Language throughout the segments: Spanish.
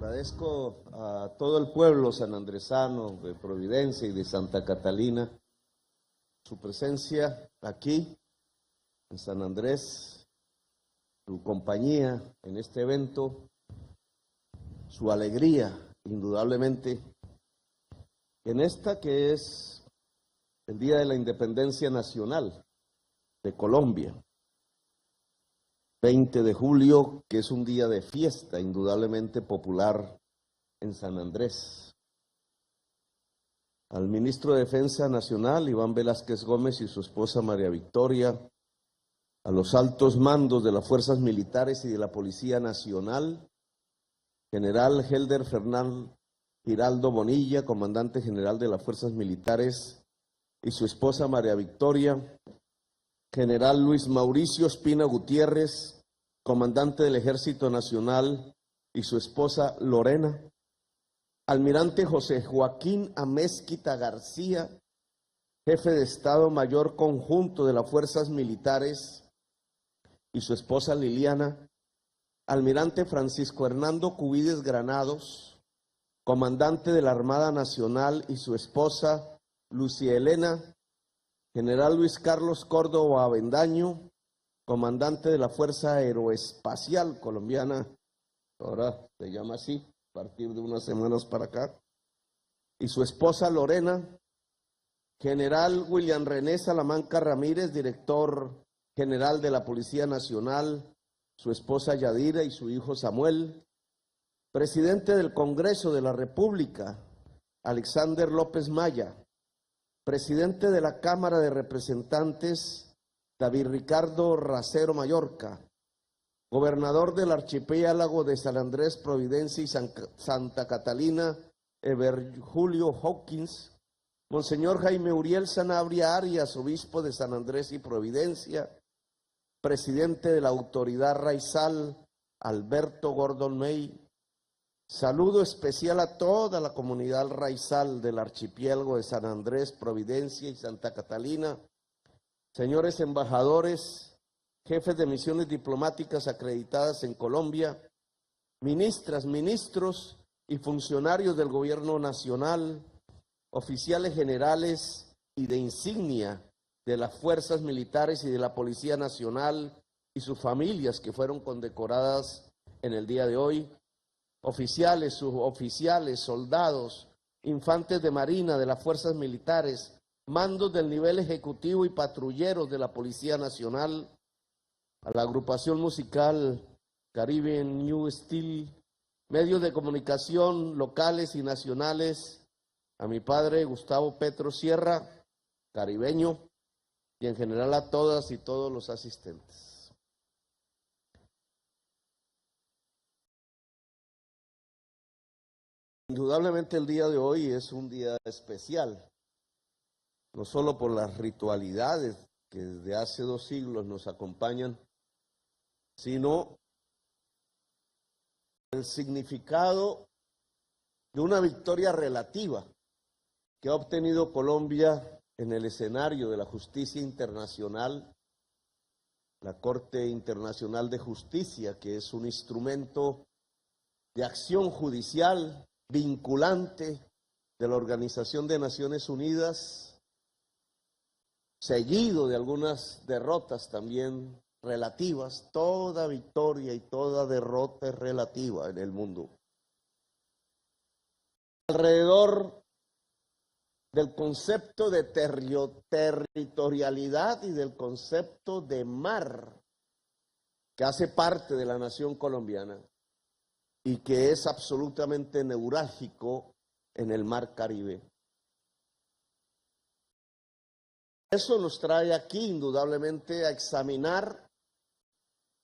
Agradezco a todo el pueblo sanandresano de Providencia y de Santa Catalina su presencia aquí en San Andrés, su compañía en este evento, su alegría, indudablemente, en esta que es el Día de la Independencia Nacional de Colombia. 20 de julio, que es un día de fiesta indudablemente popular en San Andrés. Al ministro de Defensa Nacional, Iván Velázquez Gómez, y su esposa María Victoria, a los altos mandos de las fuerzas militares y de la Policía Nacional, general Helder Fernán Giraldo Bonilla, comandante general de las fuerzas militares, y su esposa María Victoria, general Luis Mauricio Espina Gutiérrez, comandante del Ejército Nacional, y su esposa Lorena, almirante José Joaquín Amezquita García, jefe de Estado Mayor Conjunto de las Fuerzas Militares, y su esposa Liliana, almirante Francisco Hernando Cubides Granados, comandante de la Armada Nacional, y su esposa Lucia Elena, general Luis Carlos Córdoba Avendaño, comandante de la Fuerza Aeroespacial Colombiana, ahora se llama así, a partir de unas semanas para acá, y su esposa Lorena, general William René Salamanca Ramírez, director general de la Policía Nacional, su esposa Yadira y su hijo Samuel, presidente del Congreso de la República, Alexander López Maya, presidente de la Cámara de Representantes, David Ricardo Racero Mallorca, gobernador del archipiélago de San Andrés, Providencia y Santa Catalina, Ever Julio Hawkins, Monseñor Jaime Uriel Sanabria Arias, obispo de San Andrés y Providencia, presidente de la Autoridad Raizal, Alberto Gordon May. Saludo especial a toda la comunidad raizal del archipiélago de San Andrés, Providencia y Santa Catalina, señores embajadores, jefes de misiones diplomáticas acreditadas en Colombia, ministras, ministros y funcionarios del gobierno nacional, oficiales generales y de insignia de las fuerzas militares y de la Policía Nacional y sus familias que fueron condecoradas en el día de hoy, oficiales, suboficiales, soldados, infantes de marina de las fuerzas militares, mandos del nivel ejecutivo y patrulleros de la Policía Nacional, a la agrupación musical Caribbean New Steel, medios de comunicación locales y nacionales, a mi padre Gustavo Petro Sierra, caribeño, y en general a todas y todos los asistentes. Indudablemente el día de hoy es un día especial, no solo por las ritualidades que desde hace 2 siglos nos acompañan, sino el significado de una victoria relativa que ha obtenido Colombia en el escenario de la justicia internacional, la Corte Internacional de Justicia, que es un instrumento de acción judicial vinculante de la Organización de Naciones Unidas, seguido de algunas derrotas también relativas. Toda victoria y toda derrota es relativa en el mundo. Alrededor del concepto de territorialidad y del concepto de mar, que hace parte de la nación colombiana y que es absolutamente neurálgico en el mar Caribe. Eso nos trae aquí indudablemente a examinar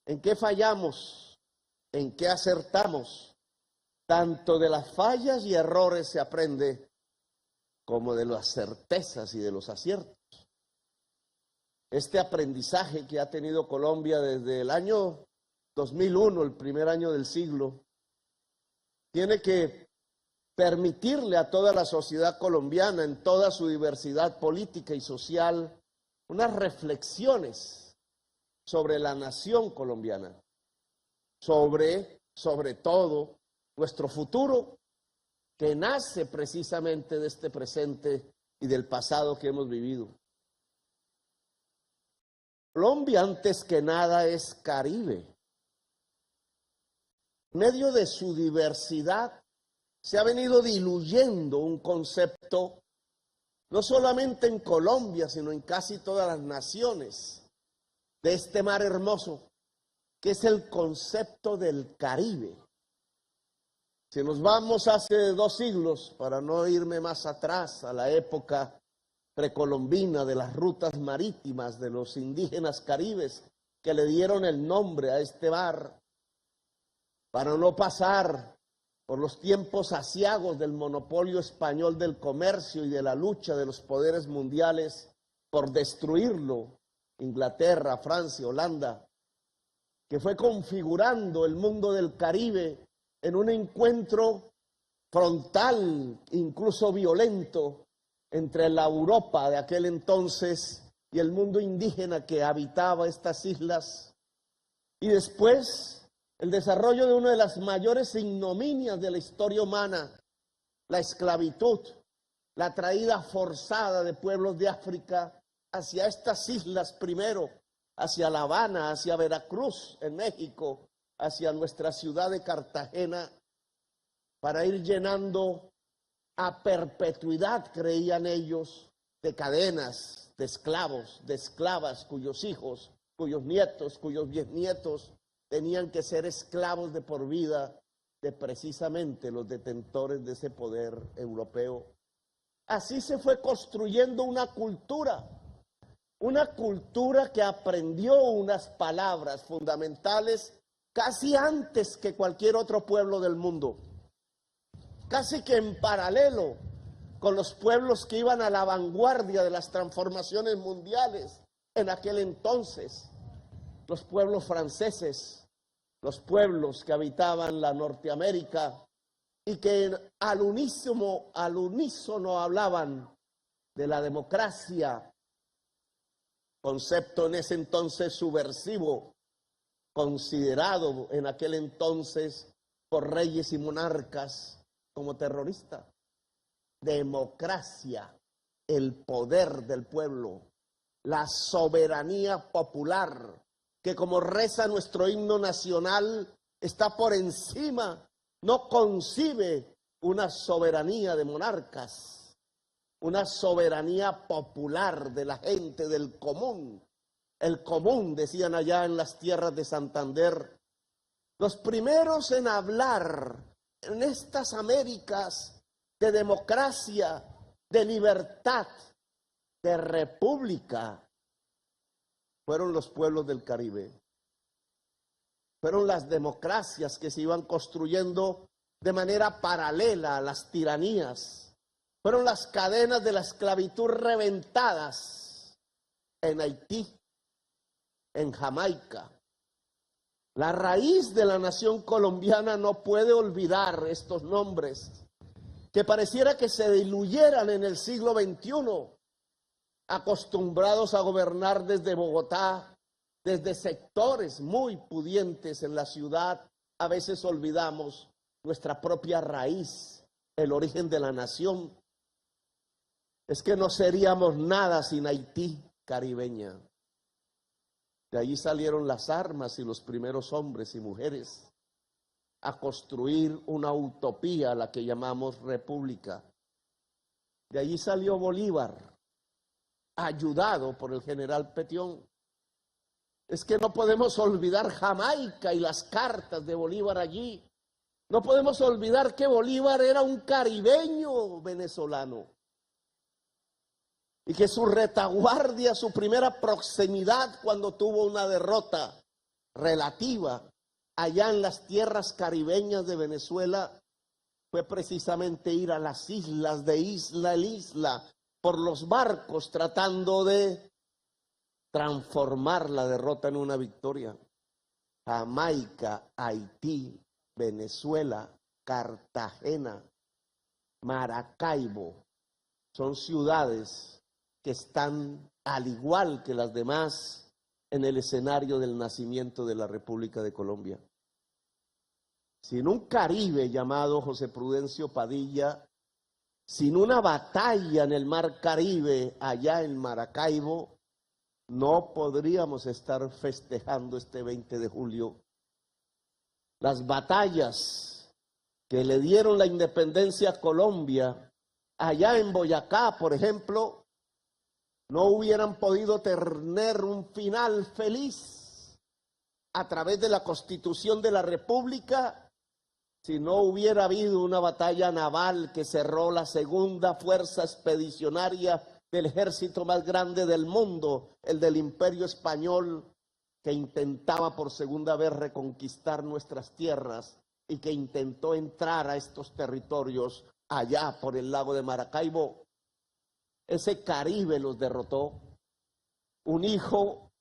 en qué fallamos, en qué acertamos. Tanto de las fallas y errores se aprende, como de las certezas y de los aciertos. Este aprendizaje que ha tenido Colombia desde el año 2001, el primer año del siglo, tiene que permitirle a toda la sociedad colombiana, en toda su diversidad política y social, unas reflexiones sobre la nación colombiana, sobre todo, nuestro futuro, que nace precisamente de este presente y del pasado que hemos vivido. Colombia, antes que nada, es Caribe. En medio de su diversidad se ha venido diluyendo un concepto, no solamente en Colombia, sino en casi todas las naciones de este mar hermoso, que es el concepto del Caribe. Si nos vamos hace 2 siglos, para no irme más atrás, a la época precolombina de las rutas marítimas de los indígenas caribes, que le dieron el nombre a este mar, para no pasar por los tiempos aciagos del monopolio español del comercio y de la lucha de los poderes mundiales por destruirlo, Inglaterra, Francia, Holanda, que fue configurando el mundo del Caribe en un encuentro frontal, incluso violento, entre la Europa de aquel entonces y el mundo indígena que habitaba estas islas. Y después el desarrollo de una de las mayores ignominias de la historia humana, la esclavitud, la traída forzada de pueblos de África hacia estas islas primero, hacia La Habana, hacia Veracruz, en México, hacia nuestra ciudad de Cartagena, para ir llenando a perpetuidad, creían ellos, de cadenas, de esclavos, de esclavas, cuyos hijos, cuyos nietos, cuyos bisnietos tenían que ser esclavos de por vida de precisamente los detentores de ese poder europeo. Así se fue construyendo una cultura que aprendió unas palabras fundamentales casi antes que cualquier otro pueblo del mundo, casi que en paralelo con los pueblos que iban a la vanguardia de las transformaciones mundiales en aquel entonces, los pueblos franceses, los pueblos que habitaban la Norteamérica y que al unísono hablaban de la democracia, concepto en ese entonces subversivo, considerado en aquel entonces por reyes y monarcas como terrorista. Democracia, el poder del pueblo, la soberanía popular, que como reza nuestro himno nacional, está por encima, no concibe una soberanía de monarcas, una soberanía popular de la gente, del común. El común, decían allá en las tierras de Santander. Los primeros en hablar en estas Américas de democracia, de libertad, de república, fueron los pueblos del Caribe. Fueron las democracias que se iban construyendo de manera paralela a las tiranías. Fueron las cadenas de la esclavitud reventadas en Haití, en Jamaica. La raíz de la nación colombiana no puede olvidar estos nombres, que pareciera que se diluyeran en el siglo XXI, acostumbrados a gobernar desde Bogotá, desde sectores muy pudientes en la ciudad. A veces olvidamos nuestra propia raíz, el origen de la nación. Es que no seríamos nada sin Haití caribeña. De allí salieron las armas y los primeros hombres y mujeres a construir una utopía, a la que llamamos república. De allí salió Bolívar, ayudado por el general Petión. Es que no podemos olvidar Jamaica y las cartas de Bolívar allí. No podemos olvidar que Bolívar era un caribeño venezolano y que su retaguardia, su primera proximidad cuando tuvo una derrota relativa allá en las tierras caribeñas de Venezuela, fue precisamente ir a las islas, de isla en isla, por los barcos, tratando de transformar la derrota en una victoria. Jamaica, Haití, Venezuela, Cartagena, Maracaibo, son ciudades que están, al igual que las demás, en el escenario del nacimiento de la República de Colombia. sin un Caribe llamado José Prudencio Padilla, sin una batalla en el mar Caribe, allá en Maracaibo, no podríamos estar festejando este 20 de julio. Las batallas que le dieron la independencia a Colombia, allá en Boyacá, por ejemplo, no hubieran podido tener un final feliz a través de la Constitución de la República si no hubiera habido una batalla naval que cerró la segunda fuerza expedicionaria del ejército más grande del mundo, el del Imperio Español, que intentaba por segunda vez reconquistar nuestras tierras y que intentó entrar a estos territorios allá por el lago de Maracaibo. Ese Caribe los derrotó. Un hijo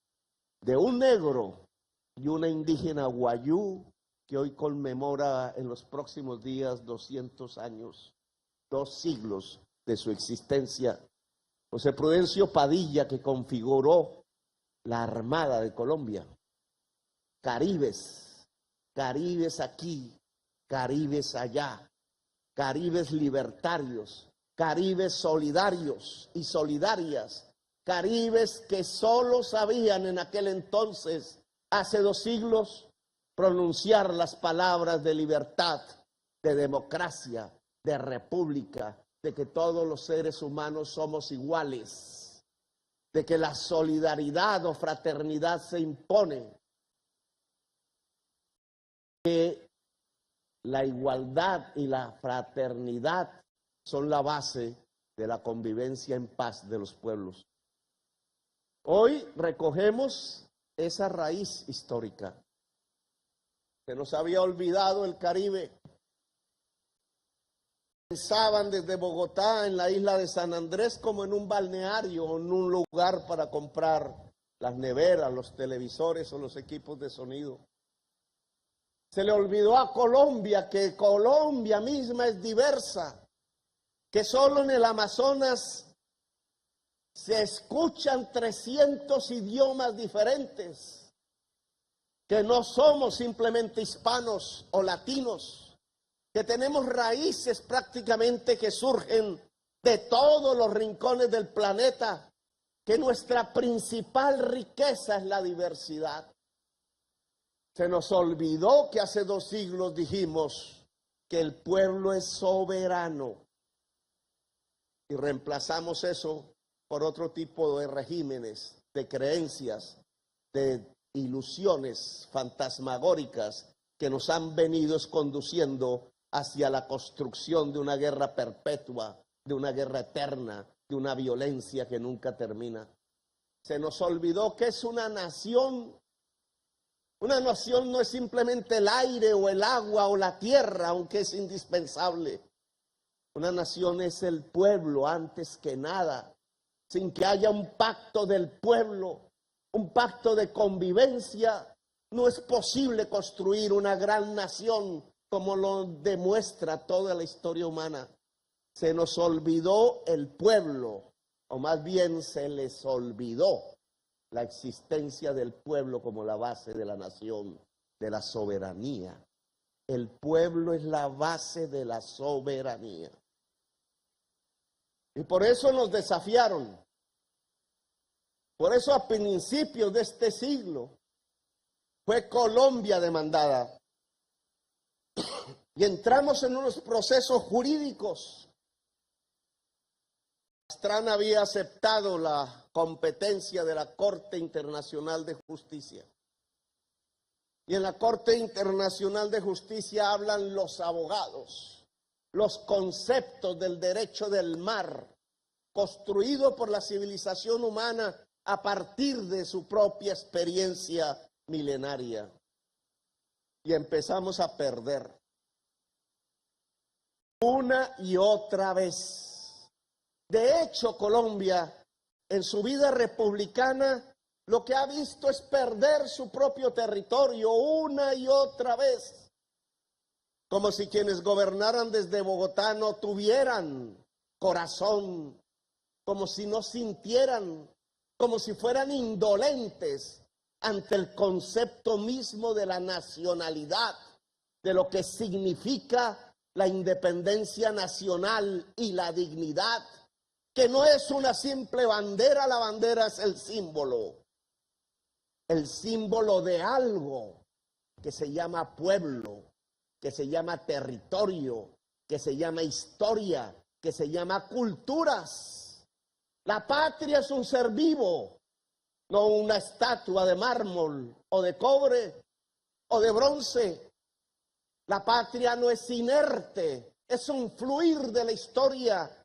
de un negro y una indígena guayú que hoy conmemora en los próximos días 200 años, 2 siglos de su existencia. José Prudencio Padilla, que configuró la Armada de Colombia. Caribes, Caribes aquí, Caribes allá, Caribes libertarios, Caribes solidarios y solidarias, Caribes que solo sabían en aquel entonces, hace 2 siglos, pronunciar las palabras de libertad, de democracia, de república, de que todos los seres humanos somos iguales, de que la solidaridad o fraternidad se impone, que la igualdad y la fraternidad son la base de la convivencia en paz de los pueblos. Hoy recogemos esa raíz histórica. Se nos había olvidado el Caribe. Pensaban desde Bogotá en la isla de San Andrés como en un balneario o en un lugar para comprar las neveras, los televisores o los equipos de sonido. Se le olvidó a Colombia que Colombia misma es diversa, que solo en el Amazonas se escuchan 300 idiomas diferentes, que no somos simplemente hispanos o latinos, que tenemos raíces prácticamente que surgen de todos los rincones del planeta, que nuestra principal riqueza es la diversidad. Se nos olvidó que hace 2 siglos dijimos que el pueblo es soberano y reemplazamos eso por otro tipo de regímenes, de creencias, de ilusiones fantasmagóricas que nos han venido conduciendo hacia la construcción de una guerra perpetua, de una guerra eterna, de una violencia que nunca termina. Se nos olvidó que es una nación. Una nación no es simplemente el aire o el agua o la tierra, aunque es indispensable. Una nación es el pueblo antes que nada. Sin que haya un pacto del pueblo, un pacto de convivencia, no es posible construir una gran nación como lo demuestra toda la historia humana. Se nos olvidó el pueblo, o más bien se les olvidó la existencia del pueblo como la base de la nación, de la soberanía. El pueblo es la base de la soberanía. Y por eso nos desafiaron. Por eso a principios de este siglo fue Colombia demandada. Y entramos en unos procesos jurídicos. Pastrana había aceptado la competencia de la Corte Internacional de Justicia. Y en la Corte Internacional de Justicia hablan los abogados, los conceptos del derecho del mar, construido por la civilización humana a partir de su propia experiencia milenaria. Y empezamos a perder una y otra vez. De hecho, Colombia, en su vida republicana, lo que ha visto es perder su propio territorio una y otra vez. Como si quienes gobernaran desde Bogotá no tuvieran corazón, como si no sintieran, como si fueran indolentes ante el concepto mismo de la nacionalidad, de lo que significa la independencia nacional y la dignidad, que no es una simple bandera, la bandera es el símbolo de algo que se llama pueblo, que se llama territorio, que se llama historia, que se llama culturas. La patria es un ser vivo, no una estatua de mármol o de cobre o de bronce. La patria no es inerte, es un fluir de la historia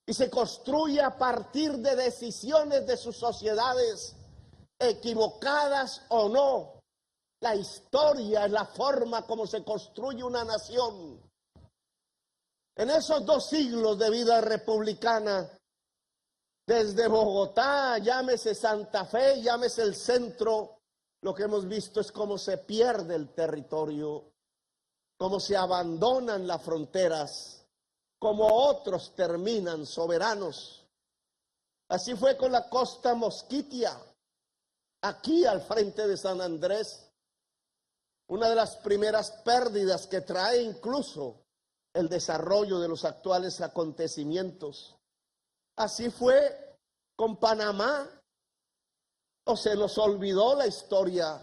y se construye a partir de decisiones de sus sociedades, equivocadas o no. La historia es la forma como se construye una nación. En esos 2 siglos de vida republicana, desde Bogotá, llámese Santa Fe, llámese el centro, lo que hemos visto es cómo se pierde el territorio, cómo se abandonan las fronteras, cómo otros terminan soberanos. Así fue con la costa mosquitia, aquí al frente de San Andrés, una de las primeras pérdidas que trae incluso el desarrollo de los actuales acontecimientos. Así fue con Panamá, o se nos olvidó la historia,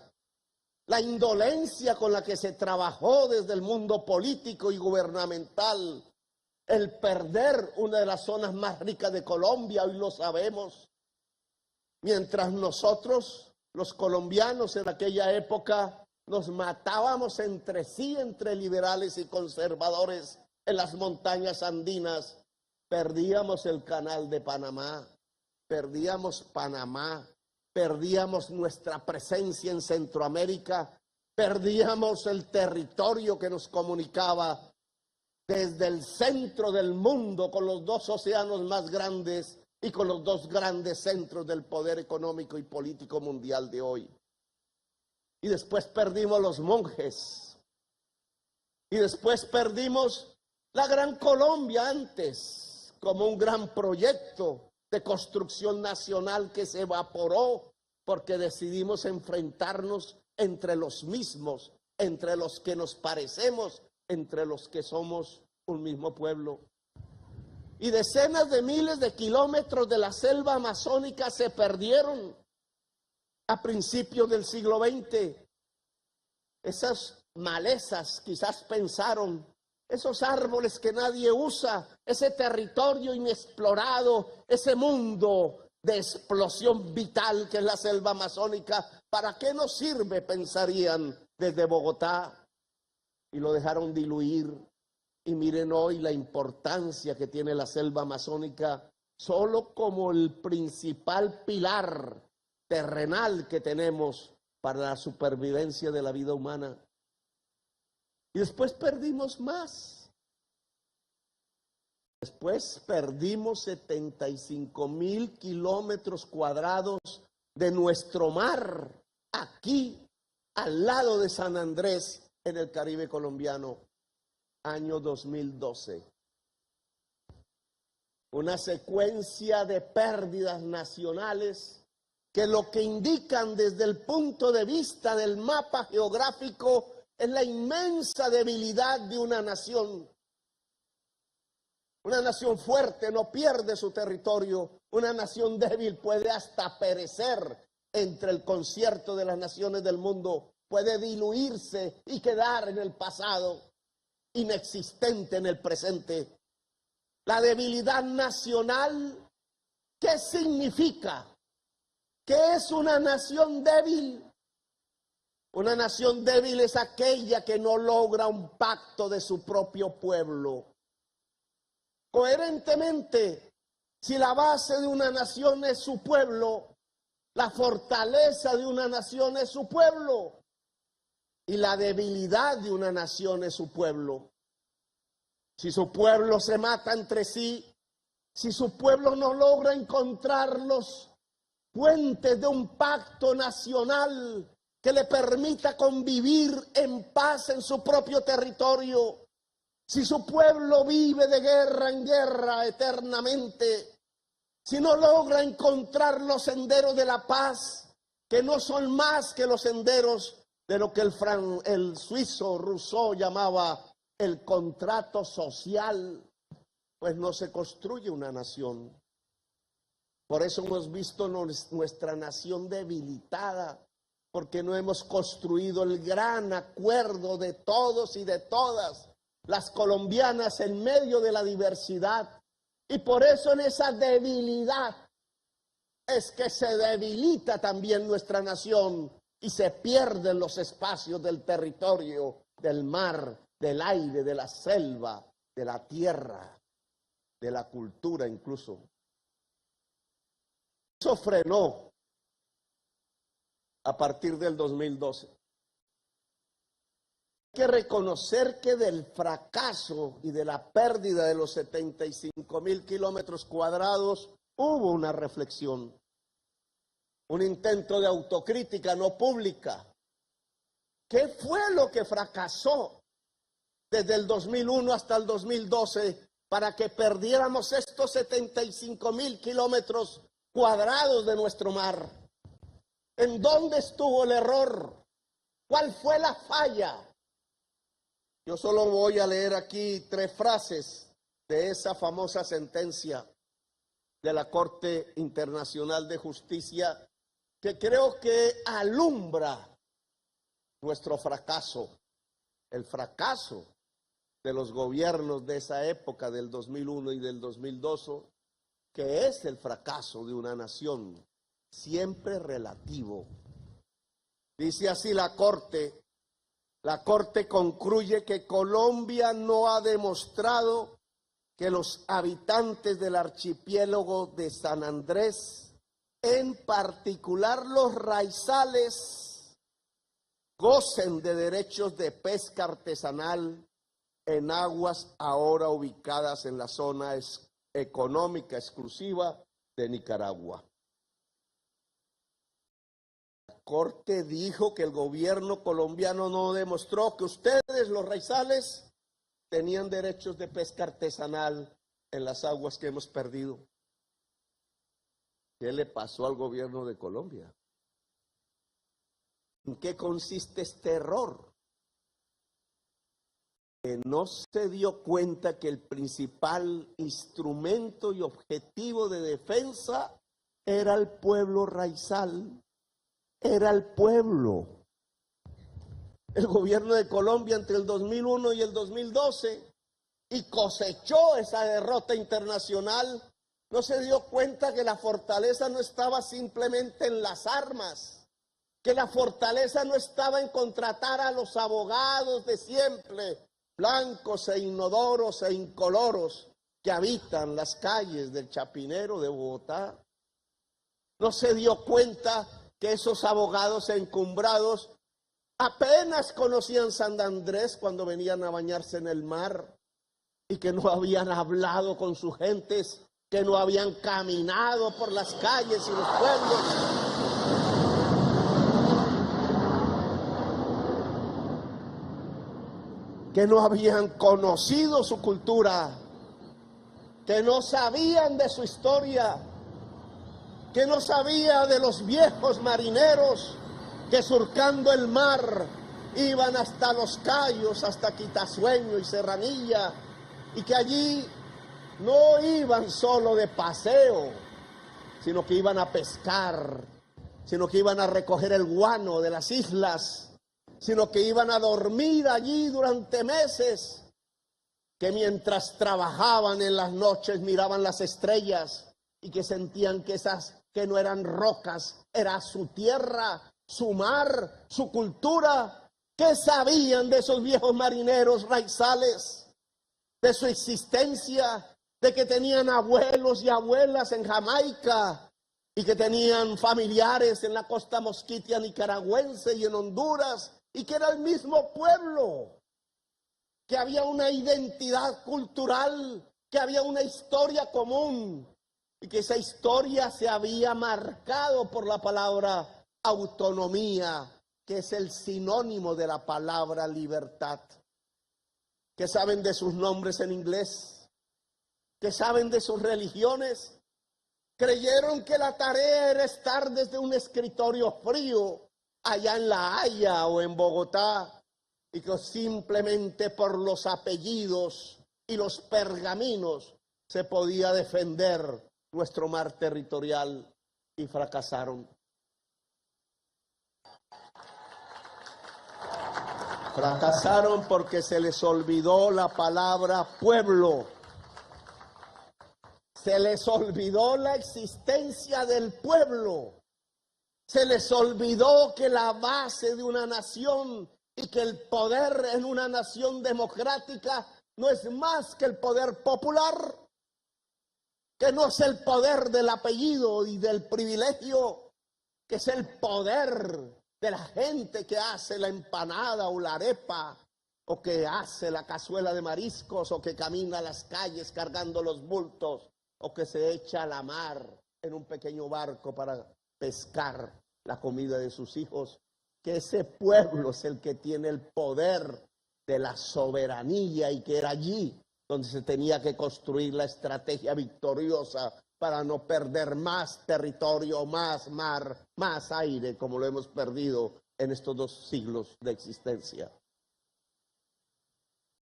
la indolencia con la que se trabajó desde el mundo político y gubernamental, el perder una de las zonas más ricas de Colombia, hoy lo sabemos, mientras nosotros, los colombianos en aquella época, nos matábamos entre sí, entre liberales y conservadores en las montañas andinas, perdíamos el canal de Panamá, perdíamos nuestra presencia en Centroamérica, perdíamos el territorio que nos comunicaba desde el centro del mundo con los 2 océanos más grandes y con los 2 grandes centros del poder económico y político mundial de hoy. Y después perdimos los monjes. Y después perdimos la Gran Colombia antes, como un gran proyecto de construcción nacional que se evaporó porque decidimos enfrentarnos entre los mismos, entre los que nos parecemos, entre los que somos un mismo pueblo. Y decenas de miles de kilómetros de la selva amazónica se perdieron a principios del siglo XX. Esas malezas quizás pensaron, esos árboles que nadie usa, ese territorio inexplorado, ese mundo de explosión vital que es la selva amazónica, ¿para qué nos sirve? Pensarían desde Bogotá, y lo dejaron diluir. Y miren hoy la importancia que tiene la selva amazónica solo como el principal pilar terrenal que tenemos para la supervivencia de la vida humana. Y después perdimos más. Después perdimos 75,000 kilómetros cuadrados de nuestro mar, aquí, al lado de San Andrés, en el Caribe colombiano, año 2012. Una secuencia de pérdidas nacionales que lo que indican desde el punto de vista del mapa geográfico es la inmensa debilidad de una nación. Una nación fuerte no pierde su territorio, una nación débil puede hasta perecer entre el concierto de las naciones del mundo, puede diluirse y quedar en el pasado, inexistente en el presente. La debilidad nacional, ¿qué significa? ¿Qué es una nación débil? Una nación débil es aquella que no logra un pacto de su propio pueblo. Coherentemente, si la base de una nación es su pueblo, la fortaleza de una nación es su pueblo y la debilidad de una nación es su pueblo. Si su pueblo se mata entre sí, si su pueblo no logra encontrar los puentes de un pacto nacional que le permita convivir en paz en su propio territorio, si su pueblo vive de guerra en guerra eternamente, si no logra encontrar los senderos de la paz, que no son más que los senderos de lo que el suizo Rousseau llamaba el contrato social, pues no se construye una nación. Por eso hemos visto nuestra nación debilitada, porque no hemos construido el gran acuerdo de todos y de todas las colombianas en medio de la diversidad. Y por eso en esa debilidad es que se debilita también nuestra nación y se pierden los espacios del territorio, del mar, del aire, de la selva, de la tierra, de la cultura incluso. Eso frenó a partir del 2012. Hay que reconocer que del fracaso y de la pérdida de los 75,000 kilómetros cuadrados hubo una reflexión, un intento de autocrítica no pública. ¿Qué fue lo que fracasó desde el 2001 hasta el 2012 para que perdiéramos estos 75,000 kilómetros cuadrados de nuestro mar? ¿En dónde estuvo el error? ¿Cuál fue la falla? Yo solo voy a leer aquí 3 frases de esa famosa sentencia de la Corte Internacional de Justicia que creo que alumbra nuestro fracaso, el fracaso de los gobiernos de esa época, del 2001 y del 2012, que es el fracaso de una nación, siempre relativo. Dice así la Corte concluye que Colombia no ha demostrado que los habitantes del archipiélago de San Andrés, en particular los raizales, gocen de derechos de pesca artesanal en aguas ahora ubicadas en la zona económica exclusiva de Nicaragua. La Corte dijo que el gobierno colombiano no demostró que ustedes, los raizales, tenían derechos de pesca artesanal en las aguas que hemos perdido. ¿Qué le pasó al gobierno de Colombia? ¿En qué consiste este error? Que no se dio cuenta que el principal instrumento y objetivo de defensa era el pueblo raizal, era el pueblo. El gobierno de Colombia entre el 2001 y el 2012 y cosechó esa derrota internacional, no se dio cuenta que la fortaleza no estaba simplemente en las armas, que la fortaleza no estaba en contratar a los abogados de siempre, blancos e inodoros e incoloros que habitan las calles del Chapinero de Bogotá. No se dio cuenta que esos abogados encumbrados apenas conocían San Andrés cuando venían a bañarse en el mar y que no habían hablado con sus gentes, que no habían caminado por las calles y los pueblos. Que no habían conocido su cultura, que no sabían de su historia, que no sabía de los viejos marineros que surcando el mar iban hasta Los Cayos, hasta Quitasueño y Serranilla, y que allí no iban solo de paseo, sino que iban a pescar, sino que iban a recoger el guano de las islas, sino que iban a dormir allí durante meses, que mientras trabajaban en las noches miraban las estrellas y que sentían que esas que no eran rocas, era su tierra, su mar, su cultura. ¿Qué sabían de esos viejos marineros raizales? De su existencia, de que tenían abuelos y abuelas en Jamaica y que tenían familiares en la costa mosquitia nicaragüense y en Honduras, y que era el mismo pueblo, que había una identidad cultural, que había una historia común y que esa historia se había marcado por la palabra autonomía, que es el sinónimo de la palabra libertad, que saben de sus nombres en inglés, que saben de sus religiones. Creyeron que la tarea era estar desde un escritorio frío allá en La Haya o en Bogotá, y que simplemente por los apellidos y los pergaminos se podía defender nuestro mar territorial, y fracasaron. Fracasaron porque se les olvidó la palabra pueblo. Se les olvidó la existencia del pueblo. Se les olvidó que la base de una nación y que el poder en una nación democrática no es más que el poder popular, que no es el poder del apellido y del privilegio, que es el poder de la gente que hace la empanada o la arepa, o que hace la cazuela de mariscos, o que camina a las calles cargando los bultos, o que se echa a la mar en un pequeño barco para pescar la comida de sus hijos. Que ese pueblo es el que tiene el poder de la soberanía, y que era allí donde se tenía que construir la estrategia victoriosa para no perder más territorio, más mar, más aire, como lo hemos perdido en estos 2 siglos de existencia.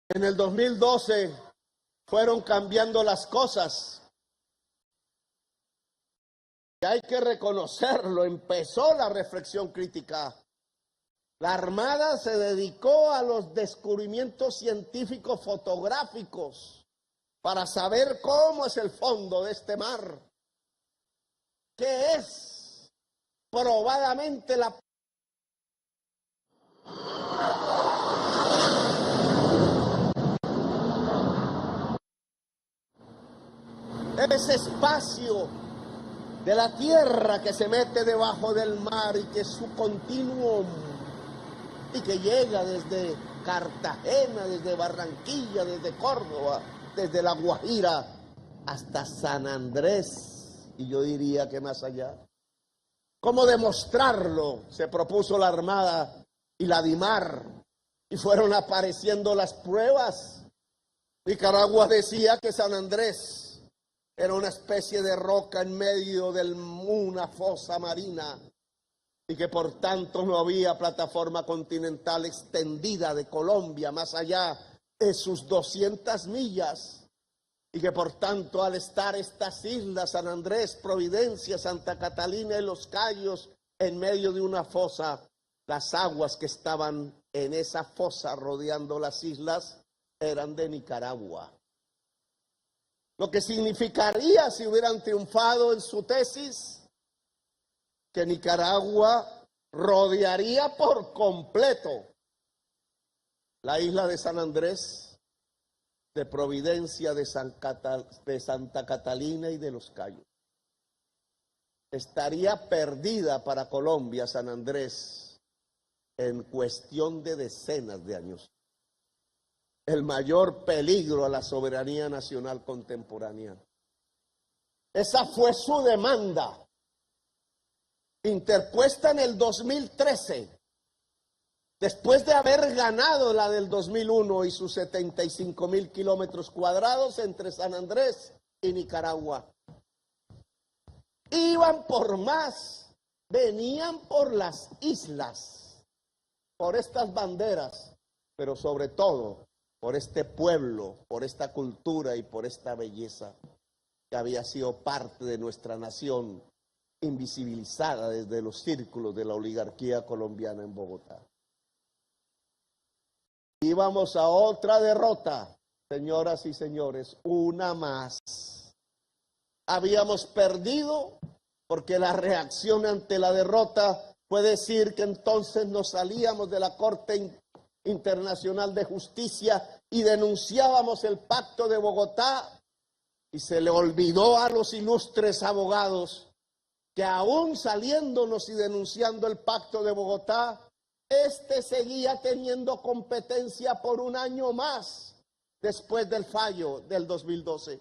En el 2012 fueron cambiando las cosas. Y hay que reconocerlo, empezó la reflexión crítica. La Armada se dedicó a los descubrimientos científicos fotográficos para saber cómo es el fondo de este mar, que es probadamente ese espacio de la tierra que se mete debajo del mar, y que es su continuo, y que llega desde Cartagena, desde Barranquilla, desde Córdoba, desde La Guajira hasta San Andrés, y yo diría que más allá. ¿Cómo demostrarlo? Se propuso la Armada y la DIMAR, y fueron apareciendo las pruebas. Nicaragua decía que San Andrés era una especie de roca en medio de una fosa marina, y que por tanto no había plataforma continental extendida de Colombia más allá de sus 200 millas, y que por tanto al estar estas islas, San Andrés, Providencia, Santa Catalina y Los Cayos, en medio de una fosa, las aguas que estaban en esa fosa rodeando las islas eran de Nicaragua. Lo que significaría, si hubieran triunfado en su tesis, que Nicaragua rodearía por completo la isla de San Andrés, de Providencia, de Santa Catalina y de Los Cayos. Estaría perdida para Colombia San Andrés en cuestión de decenas de años. El mayor peligro a la soberanía nacional contemporánea. Esa fue su demanda, interpuesta en el 2013, después de haber ganado la del 2001 y sus 75,000 kilómetros cuadrados entre San Andrés y Nicaragua. Iban por más, venían por las islas, por estas banderas, pero sobre todo por este pueblo, por esta cultura y por esta belleza que había sido parte de nuestra nación, invisibilizada desde los círculos de la oligarquía colombiana en Bogotá. Íbamos a otra derrota, señoras y señores, una más. Habíamos perdido porque la reacción ante la derrota fue decir que entonces nos salíamos de la Corte Internacional de Justicia y denunciábamos el Pacto de Bogotá, y se le olvidó a los ilustres abogados que aún saliéndonos y denunciando el Pacto de Bogotá, seguía teniendo competencia por un año más después del fallo del 2012.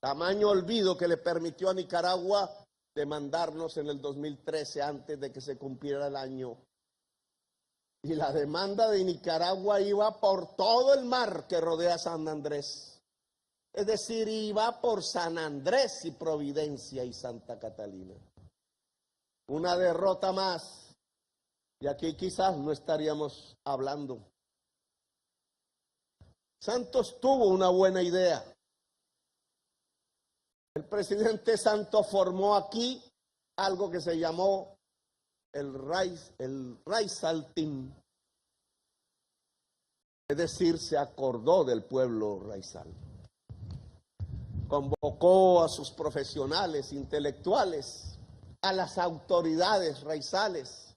Tamaño olvido que le permitió a Nicaragua demandarnos en el 2013 antes de que se cumpliera el año. Y la demanda de Nicaragua iba por todo el mar que rodea San Andrés. Es decir, iba por San Andrés y Providencia y Santa Catalina. Una derrota más Y aquí quizás no estaríamos hablando. Santos tuvo una buena idea. El presidente Santos formó aquí algo que se llamó el Raizal Team. Es decir, se acordó del pueblo raizal. Convocó a sus profesionales, intelectuales, a las autoridades raizales,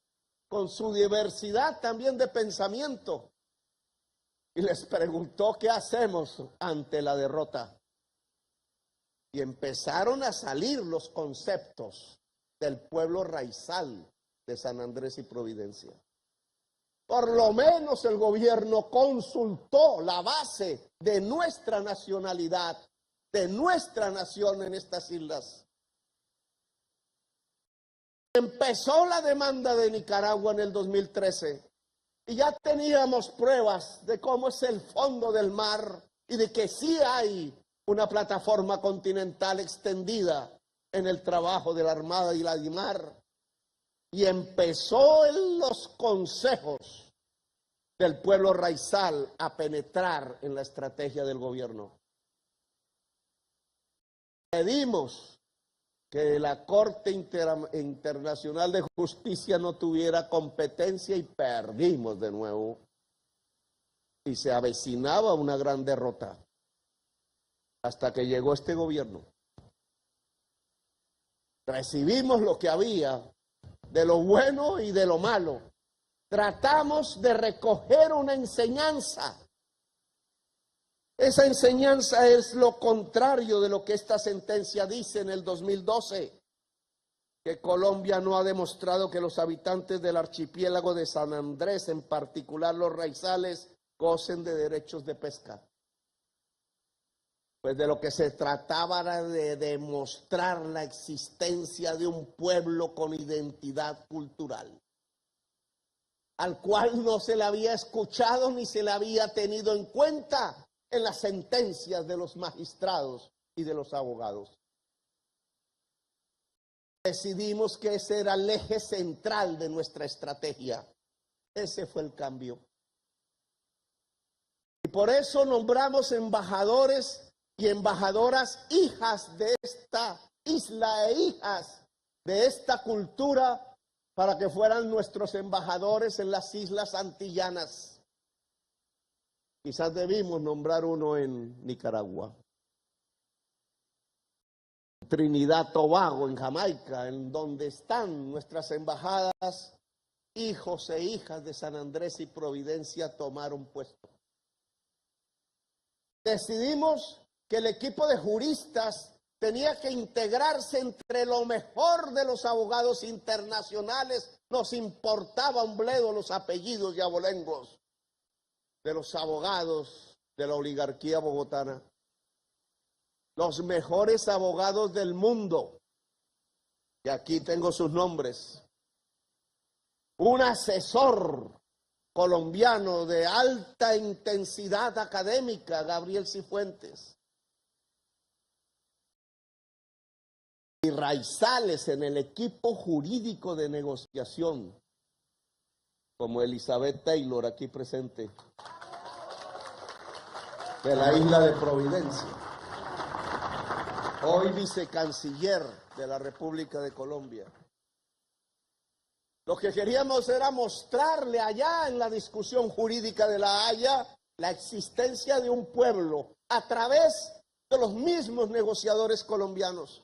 con su diversidad también de pensamiento, y les preguntó qué hacemos ante la derrota. Y empezaron a salir los conceptos del pueblo raizal de San Andrés y Providencia. Por lo menos el gobierno consultó la base de nuestra nacionalidad, de nuestra nación en estas islas. Empezó la demanda de Nicaragua en el 2013 y ya teníamos pruebas de cómo es el fondo del mar y de que sí hay una plataforma continental extendida en el trabajo de la Armada y la DIMAR. Y empezó en los consejos del pueblo raizal a penetrar en la estrategia del gobierno. Pedimos que la Corte Internacional de Justicia no tuviera competencia y perdimos de nuevo. Y se avecinaba una gran derrota hasta que llegó este gobierno. Recibimos lo que había, de lo bueno y de lo malo. Tratamos de recoger una enseñanza. Esa enseñanza es lo contrario de lo que esta sentencia dice en el 2012, que Colombia no ha demostrado que los habitantes del archipiélago de San Andrés, en particular los raizales, gocen de derechos de pesca. Pues de lo que se trataba era de demostrar la existencia de un pueblo con identidad cultural, al cual no se le había escuchado ni se le había tenido en cuenta en las sentencias de los magistrados y de los abogados. Decidimos que ese era el eje central de nuestra estrategia. Ese fue el cambio. Y por eso nombramos embajadores y embajadoras hijas de esta isla e hijas de esta cultura para que fueran nuestros embajadores en las islas antillanas. Quizás debimos nombrar uno en Nicaragua, Trinidad Tobago, en Jamaica, en donde están nuestras embajadas. Hijos e hijas de San Andrés y Providencia tomaron puesto. Decidimos que el equipo de juristas tenía que integrarse entre lo mejor de los abogados internacionales. Nos importaba un bledo los apellidos y abolengos de los abogados de la oligarquía bogotana. Los mejores abogados del mundo, y aquí tengo sus nombres. Un asesor colombiano de alta intensidad académica, Gabriel Cifuentes. Y raizales en el equipo jurídico de negociación, como Elizabeth Taylor, aquí presente, de la isla de Providencia, hoy vicecanciller de la República de Colombia. Lo que queríamos era mostrarle allá en la discusión jurídica de La Haya la existencia de un pueblo a través de los mismos negociadores colombianos.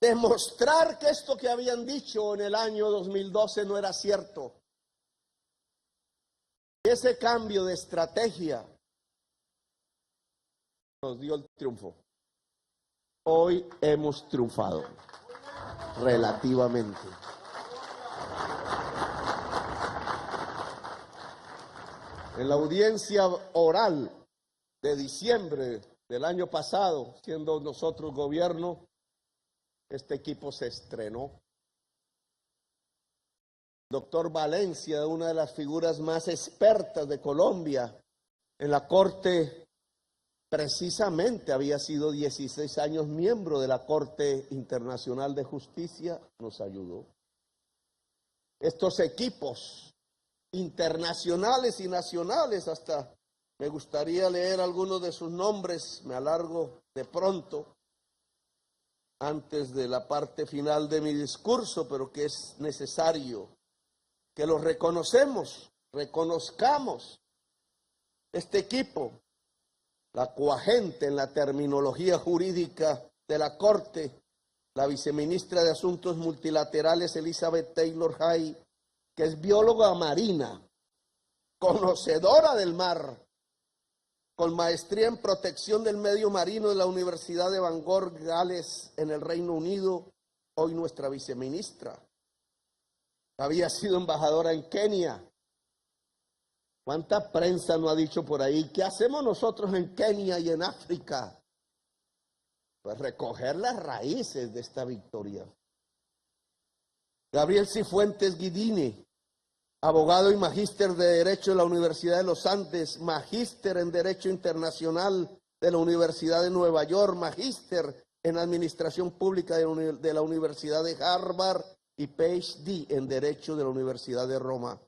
Demostrar que esto que habían dicho en el año 2012 no era cierto. Ese cambio de estrategia nos dio el triunfo. Hoy hemos triunfado, relativamente. En la audiencia oral de diciembre del año pasado, siendo nosotros gobierno, este equipo se estrenó. Doctor Valencia, una de las figuras más expertas de Colombia en la Corte, precisamente había sido 16 años miembro de la Corte Internacional de Justicia, nos ayudó. estos equipos internacionales y nacionales. Hasta me gustaría leer algunos de sus nombres, me alargo de pronto antes de la parte final de mi discurso, pero que es necesario que los reconozcamos este equipo, la coagente en la terminología jurídica de la Corte, la viceministra de Asuntos Multilaterales Elizabeth Taylor Hay, que es bióloga marina, conocedora del mar, con maestría en protección del medio marino de la Universidad de Bangor, Gales, en el Reino Unido, hoy nuestra viceministra. Había sido embajadora en Kenia. ¿Cuánta prensa no ha dicho por ahí? ¿Qué hacemos nosotros en Kenia y en África? Pues recoger las raíces de esta victoria. Gabriel Cifuentes Guidini, abogado y magíster de Derecho de la Universidad de los Andes, magíster en Derecho Internacional de la Universidad de Nueva York, magíster en Administración Pública de la Universidad de Harvard y PhD en Derecho de la Universidad de Roma.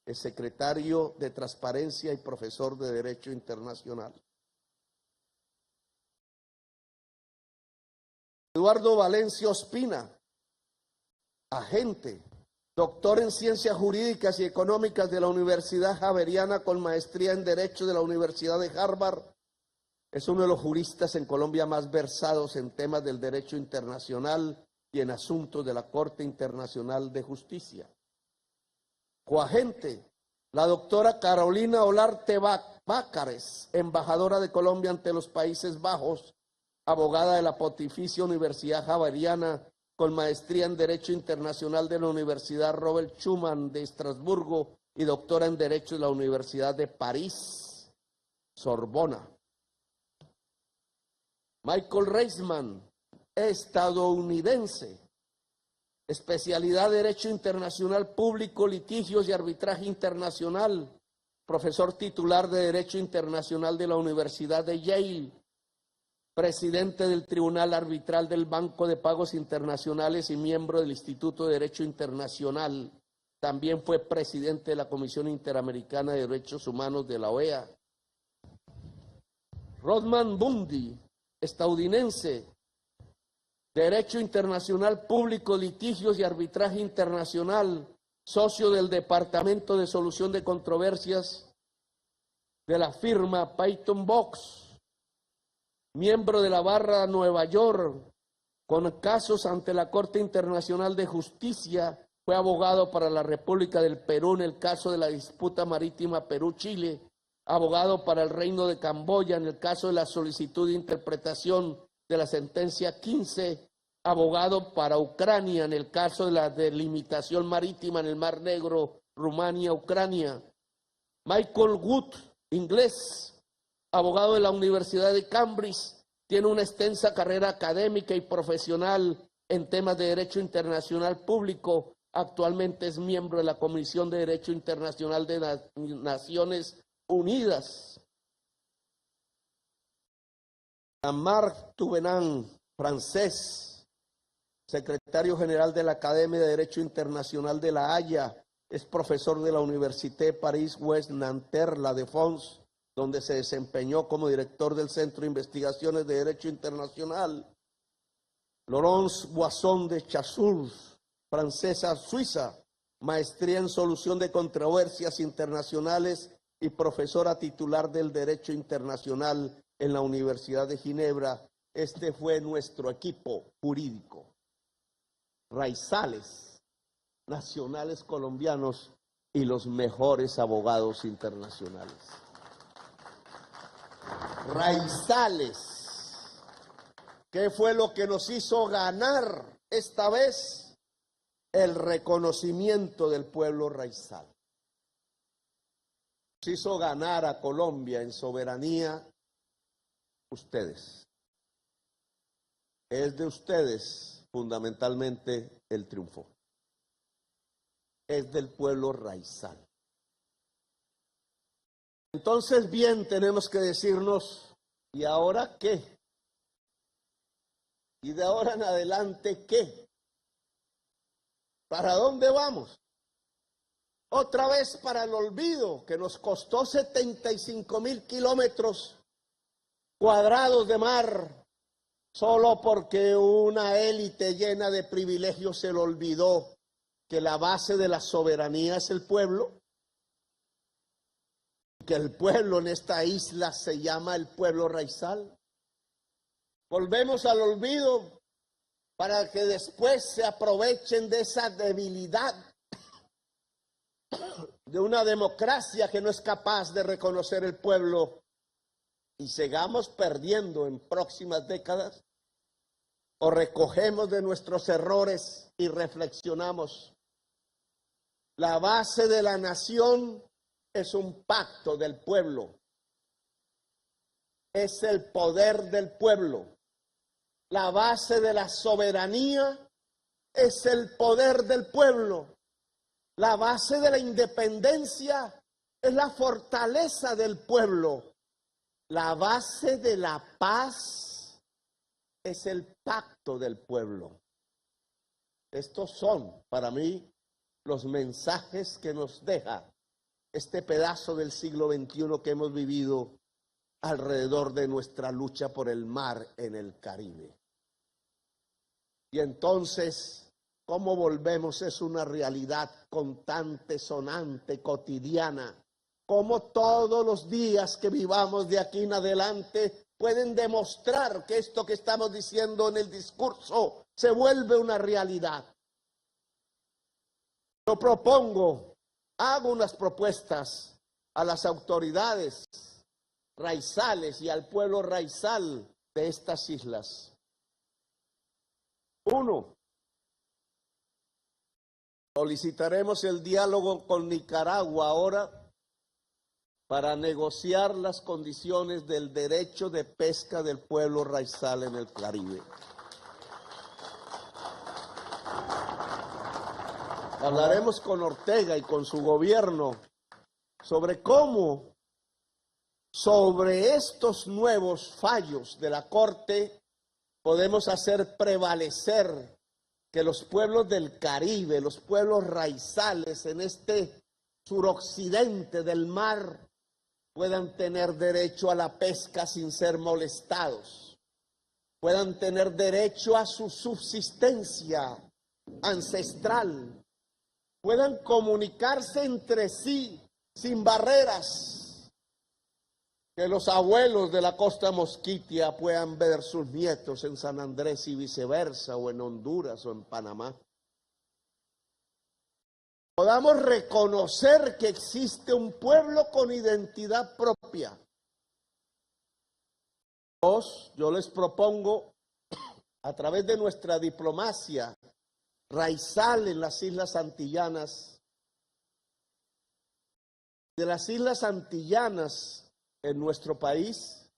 Es secretario de Transparencia y profesor de Derecho Internacional. Eduardo Valencia Ospina, agente, doctor en Ciencias Jurídicas y Económicas de la Universidad Javeriana con maestría en Derecho de la Universidad de Harvard. Es uno de los juristas en Colombia más versados en temas del derecho internacional y en asuntos de la Corte Internacional de Justicia. Coagente, la doctora Carolina Olarte Bácares, embajadora de Colombia ante los Países Bajos, abogada de la Pontificia Universidad Javeriana, con maestría en Derecho Internacional de la Universidad Robert Schuman de Estrasburgo y doctora en Derecho de la Universidad de París, Sorbona. Michael Reisman, estadounidense, especialidad Derecho Internacional Público, Litigios y Arbitraje Internacional, profesor titular de Derecho Internacional de la Universidad de Yale, presidente del Tribunal Arbitral del Banco de Pagos Internacionales y miembro del Instituto de Derecho Internacional. También fue presidente de la Comisión Interamericana de Derechos Humanos de la OEA. Rodman Bundy, estadounidense, Derecho Internacional Público, Litigios y Arbitraje Internacional, socio del Departamento de Solución de Controversias de la firma Peyton Box, miembro de la Barra Nueva York, con casos ante la Corte Internacional de Justicia, fue abogado para la República del Perú en el caso de la disputa marítima Perú-Chile, abogado para el Reino de Camboya en el caso de la solicitud de interpretación de la sentencia 15, abogado para Ucrania en el caso de la delimitación marítima en el Mar Negro, Rumania-Ucrania. Michael Wood, inglés, abogado de la Universidad de Cambridge, tiene una extensa carrera académica y profesional en temas de Derecho Internacional Público. Actualmente es miembro de la Comisión de Derecho Internacional de las Naciones Unidas. Jean-Marc Touvenant, francés, secretario general de la Academia de Derecho Internacional de La Haya, es profesor de la Université Paris-Ouest Nanterre La Défense, donde se desempeñó como director del Centro de Investigaciones de Derecho Internacional. Laurence Boisson de Chasseurs, francesa suiza, maestría en Solución de Controversias Internacionales y profesora titular del Derecho Internacional en la Universidad de Ginebra. Este fue nuestro equipo jurídico. Raizales, nacionales colombianos y los mejores abogados internacionales. Raizales, ¿qué fue lo que nos hizo ganar esta vez? El reconocimiento del pueblo raizal. Nos hizo ganar a Colombia en soberanía ustedes. Es de ustedes fundamentalmente el triunfo. Es del pueblo raizal. Entonces, bien, tenemos que decirnos, ¿y ahora qué? ¿Y de ahora en adelante qué? ¿Para dónde vamos? otra vez para el olvido, que nos costó 75.000 kilómetros cuadrados de mar, solo porque una élite llena de privilegios se le olvidó que la base de la soberanía es el pueblo, que el pueblo en esta isla se llama el pueblo raizal. Volvemos al olvido para que después se aprovechen de esa debilidad de una democracia que no es capaz de reconocer el pueblo y sigamos perdiendo en próximas décadas. O recogemos de nuestros errores y reflexionamos. La base de la nación es un pacto del pueblo. Es el poder del pueblo. La base de la soberanía es el poder del pueblo. La base de la independencia es la fortaleza del pueblo. La base de la paz es el pacto del pueblo. Estos son, para mí, los mensajes que nos deja este pedazo del siglo XXI que hemos vivido alrededor de nuestra lucha por el mar en el Caribe. Y entonces, ¿cómo volvemos? Es una realidad constante, sonante, cotidiana. Cómo todos los días que vivamos de aquí en adelante pueden demostrar que esto que estamos diciendo en el discurso se vuelve una realidad. Yo propongo, hago unas propuestas a las autoridades raizales y al pueblo raizal de estas islas. 1. Solicitaremos el diálogo con Nicaragua ahora para negociar las condiciones del derecho de pesca del pueblo raizal en el Caribe. Hablaremos con Ortega y con su gobierno sobre cómo, sobre estos nuevos fallos de la Corte, podemos hacer prevalecer que los pueblos del Caribe, los pueblos raizales en este suroccidente del mar, puedan tener derecho a la pesca sin ser molestados, puedan tener derecho a su subsistencia ancestral, puedan comunicarse entre sí sin barreras, que los abuelos de la costa mosquitia puedan ver sus nietos en San Andrés y viceversa, o en Honduras o en Panamá. Podamos reconocer que existe un pueblo con identidad propia. 2, yo les propongo, a través de nuestra diplomacia raizal en las Islas Antillanas, de las Islas Antillanas en nuestro país,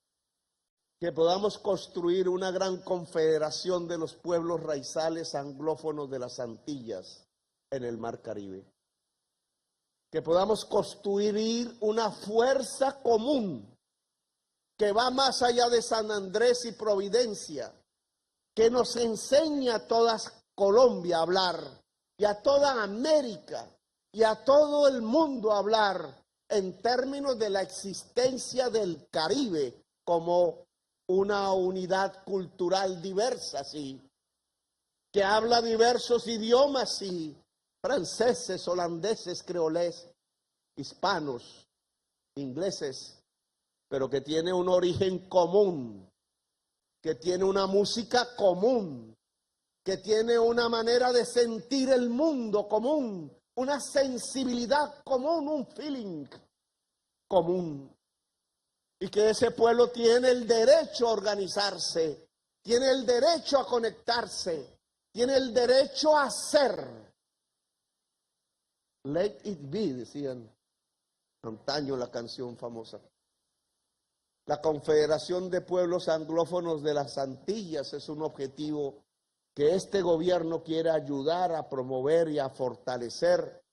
que podamos construir una gran confederación de los pueblos raizales anglófonos de las Antillas en el Mar Caribe. Que podamos construir una fuerza común que va más allá de San Andrés y Providencia, que nos enseña a toda Colombia a hablar, y a toda América, y a todo el mundo a hablar en términos de la existencia del Caribe como una unidad cultural diversa, sí, que habla diversos idiomas, sí, franceses, holandeses, creolés, hispanos, ingleses, pero que tiene un origen común, que tiene una música común, que tiene una manera de sentir el mundo común, una sensibilidad común, un feeling común. Y que ese pueblo tiene el derecho a organizarse, tiene el derecho a conectarse, tiene el derecho a ser. Let it be, decían antaño la canción famosa. La Confederación de Pueblos Anglófonos de las Antillas es un objetivo que este gobierno quiere ayudar a promover y a fortalecer.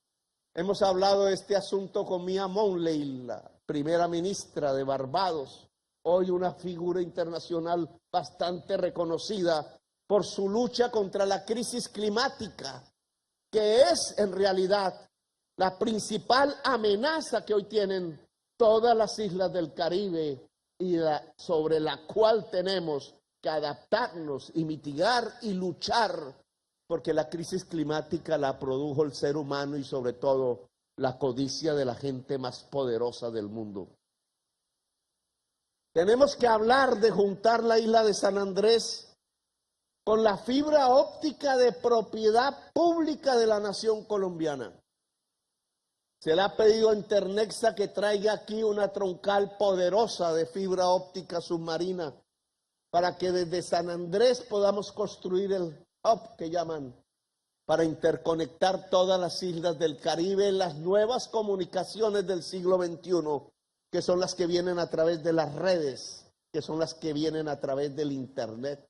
Hemos hablado de este asunto con Mia Mowley, la primera ministra de Barbados, hoy una figura internacional bastante reconocida por su lucha contra la crisis climática, que es en realidad la principal amenaza que hoy tienen todas las islas del Caribe y sobre la cual tenemos que adaptarnos y mitigar y luchar, porque la crisis climática la produjo el ser humano y sobre todo la codicia de la gente más poderosa del mundo. Tenemos que hablar de juntar la isla de San Andrés con la fibra óptica de propiedad pública de la nación colombiana. Se le ha pedido a Internexa que traiga aquí una troncal poderosa de fibra óptica submarina para que desde San Andrés podamos construir el hub que llaman, para interconectar todas las islas del Caribe en las nuevas comunicaciones del siglo XXI, que son las que vienen a través de las redes, que son las que vienen a través del Internet.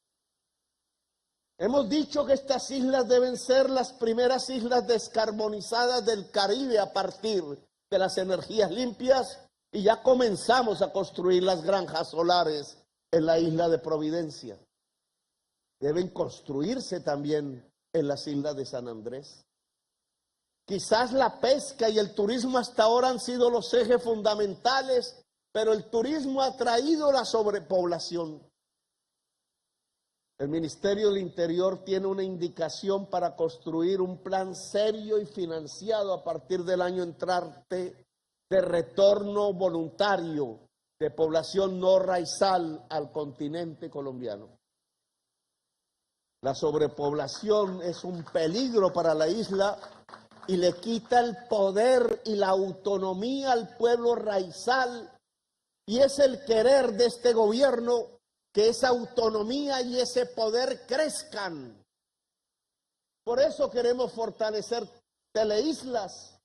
Hemos dicho que estas islas deben ser las primeras islas descarbonizadas del Caribe a partir de las energías limpias, y ya comenzamos a construir las granjas solares en la isla de Providencia. Deben construirse también en las islas de San Andrés. Quizás la pesca y el turismo hasta ahora han sido los ejes fundamentales, pero el turismo ha traído la sobrepoblación. El Ministerio del Interior tiene una indicación para construir un plan serio y financiado a partir del año entrante de retorno voluntario de población no raizal al continente colombiano. La sobrepoblación es un peligro para la isla y le quita el poder y la autonomía al pueblo raizal, y es el querer de este gobierno que esa autonomía y ese poder crezcan. Por eso queremos fortalecer Teleislas.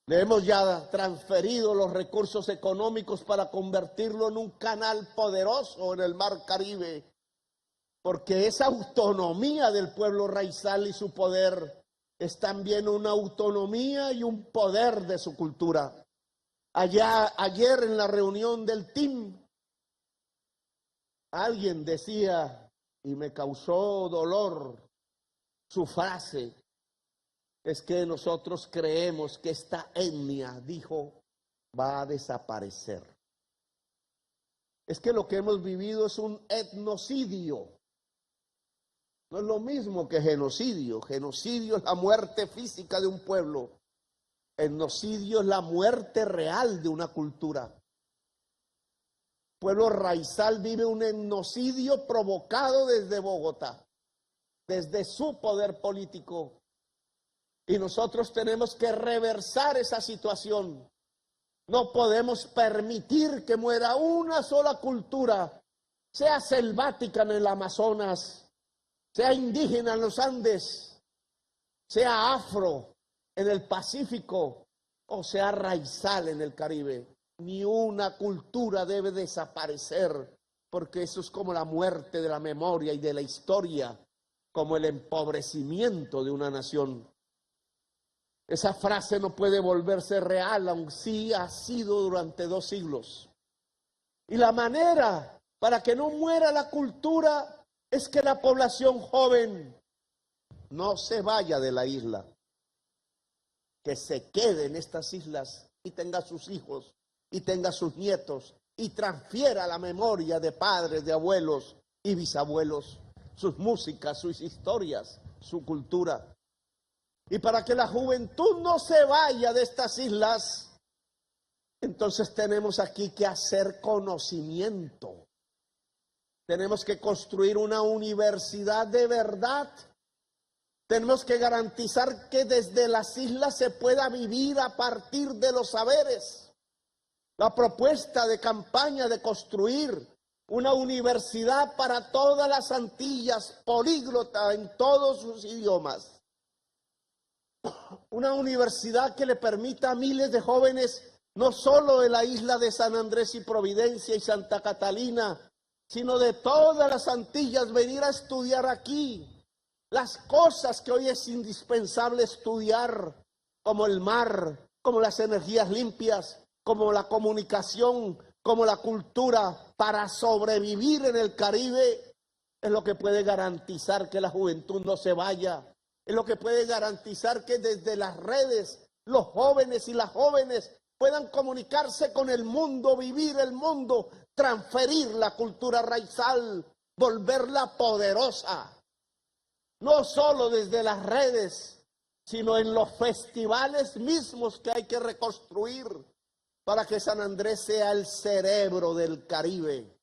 Le hemos ya transferido los recursos económicos para convertirlo en un canal poderoso en el Mar Caribe, porque esa autonomía del pueblo raizal y su poder es también una autonomía y un poder de su cultura. Ayer en la reunión del TIM, alguien decía, y me causó dolor su frase, es que nosotros creemos que esta etnia, dijo, va a desaparecer. Es que lo que hemos vivido es un etnocidio. No es lo mismo que genocidio. Genocidio es la muerte física de un pueblo. Etnocidio es la muerte real de una cultura. El pueblo raizal vive un etnocidio provocado desde Bogotá, desde su poder político. Y nosotros tenemos que reversar esa situación. No podemos permitir que muera una sola cultura, sea selvática en el Amazonas, sea indígena en los Andes, sea afro en el Pacífico o sea raizal en el Caribe. Ni una cultura debe desaparecer, porque eso es como la muerte de la memoria y de la historia, como el empobrecimiento de una nación. Esa frase no puede volverse real, aunque sí ha sido durante 2 siglos. Y la manera para que no muera la cultura es que la población joven no se vaya de la isla, que se quede en estas islas y tenga sus hijos y tenga sus nietos y transfiera la memoria de padres, de abuelos y bisabuelos, sus músicas, sus historias, su cultura. Y para que la juventud no se vaya de estas islas, entonces tenemos aquí que hacer conocimiento. Tenemos que construir una universidad de verdad. Tenemos que garantizar que desde las islas se pueda vivir a partir de los saberes. La propuesta de campaña de construir una universidad para todas las Antillas, políglota en todos sus idiomas. Una universidad que le permita a miles de jóvenes, no solo de la isla de San Andrés y Providencia y Santa Catalina, sino de todas las Antillas, venir a estudiar aquí las cosas que hoy es indispensable estudiar, como el mar, como las energías limpias, como la comunicación, como la cultura, para sobrevivir en el Caribe. Es lo que puede garantizar que la juventud no se vaya. Es lo que puede garantizar que desde las redes los jóvenes y las jóvenes puedan comunicarse con el mundo, vivir el mundo, transferir la cultura raizal, volverla poderosa, no solo desde las redes, sino en los festivales mismos que hay que reconstruir para que San Andrés sea el cerebro del Caribe.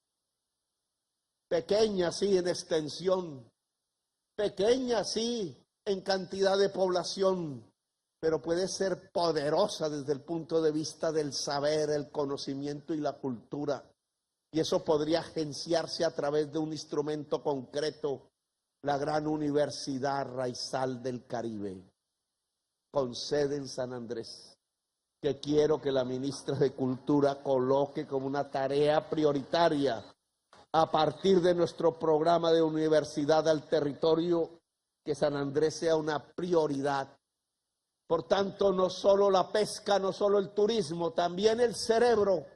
Pequeña sí en extensión, pequeña sí en cantidad de población, pero puede ser poderosa desde el punto de vista del saber, el conocimiento y la cultura. Y eso podría agenciarse a través de un instrumento concreto, la gran Universidad Raizal del Caribe, con sede en San Andrés, que quiero que la ministra de Cultura coloque como una tarea prioritaria a partir de nuestro programa de universidad al territorio, que San Andrés sea una prioridad. Por tanto, no solo la pesca, no solo el turismo, también el cerebro.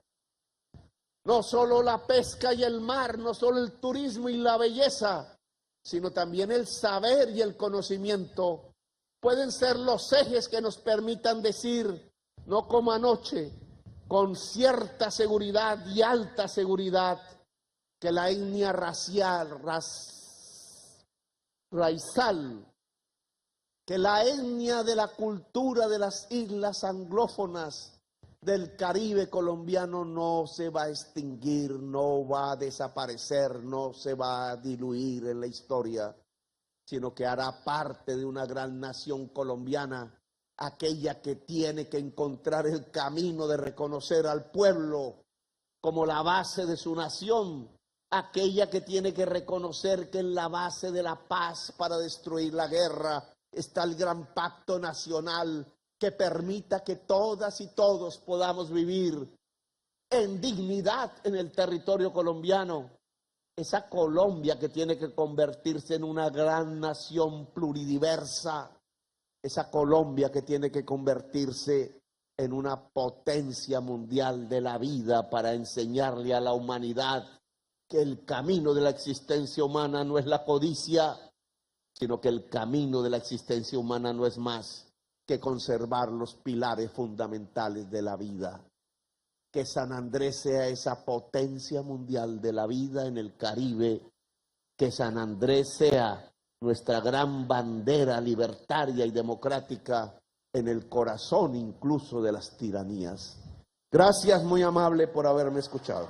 No solo la pesca y el mar, no solo el turismo y la belleza, sino también el saber y el conocimiento pueden ser los ejes que nos permitan decir, no como anoche, con cierta seguridad y alta seguridad, que la etnia raizal, que la etnia de la cultura de las islas anglófonas del Caribe colombiano no se va a extinguir, no va a desaparecer, no se va a diluir en la historia, sino que hará parte de una gran nación colombiana, aquella que tiene que encontrar el camino de reconocer al pueblo como la base de su nación, aquella que tiene que reconocer que en la base de la paz para destruir la guerra está el gran pacto nacional que permita que todas y todos podamos vivir en dignidad en el territorio colombiano. Esa Colombia que tiene que convertirse en una gran nación pluridiversa, esa Colombia que tiene que convertirse en una potencia mundial de la vida para enseñarle a la humanidad que el camino de la existencia humana no es la codicia, sino que el camino de la existencia humana no es más que conservar los pilares fundamentales de la vida. Que San Andrés sea esa potencia mundial de la vida en el Caribe, que San Andrés sea nuestra gran bandera libertaria y democrática en el corazón incluso de las tiranías. Gracias, muy amable, por haberme escuchado.